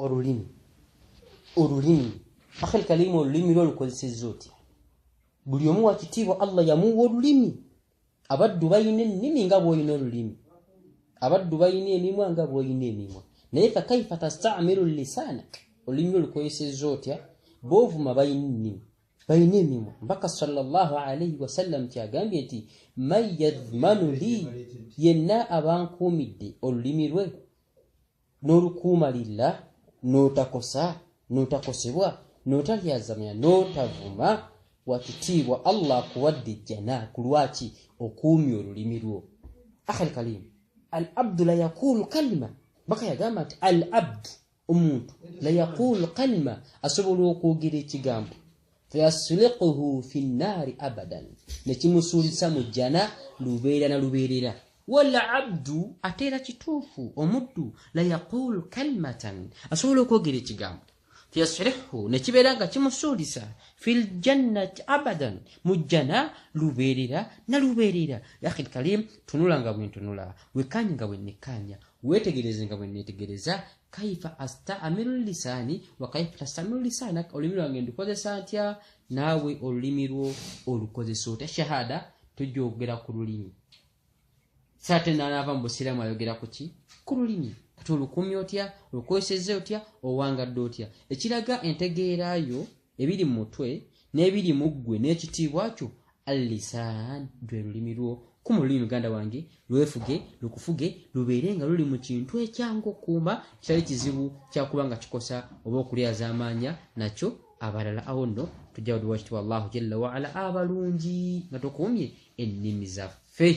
olulimi akhil kalimu olulimi lw'olukozesezza otya buli omu wa kitiibwa Allah yamuwa olulimi abaddu bayina ennimi nga bw'olina olulimi abaddu bayina emimwa nga bw'olina emimwa naye fa kaifa tasta'milu lisana olulimi olukozesezza otya boovuma bayina emimwa mbaka sallallahu alayhi wasallam kyagambye nti man yadhmanu li yenna abankuumidde olulimi lwe n'olukuuma lillah n'otakosebwa n'otalyazamya n'otavuma wakitiibwa Allah akuwadde jana ku lwaki okuumya olulimi lwo akhal kalim al-abdu la yaqulu kalima baka yagamba nti al-abdu omuntu la yaqulu kalima asobola okwogera ekigambo fayasliquhu fi nnaari abadan nekimusuulisa mu jjana lubeera na lubeerera wala abdu ateera kituufu omuddu la yaqulu kalimatan asobola okwogera ekigambo fayasliquhu nekibeera nga kimusuulisa fil jannati abadan mu jjana lubeerera na lubeerera yakhil kalim tunula nga bwe ntunula wekkaanya nga bwe nekkaanya weetegereze nga bwe neetegereza kaifa asta'milu lisani wa kaifa tasta'milu lisanak olulimi lwange ndukozesa ntya naawe olulimi lwo olukozesa otya shahada tujja okugera ku lulimi saate n'anaava mu busiraamu ayogera ku ki ku lulimi kati olukumya otya olukozesezza otya owangadde otya ekiraga entegeerayo ebiri mu mutwe n'ebiri mu ggwe n'ekitiibwa kyo al-lisan lwe lulimi lwo kuma olulimi muganda wange lwefuge lukufuge lubeere nga luli mu kintu ekyangu okuuma kitali kizibu kyakuba nga kikosa oba okulyaza amaanya nakyo abalala awo nno tujja waduwa kitibwa Allahu jalla wa ala abalungi nga tukuumye ennimi zaffe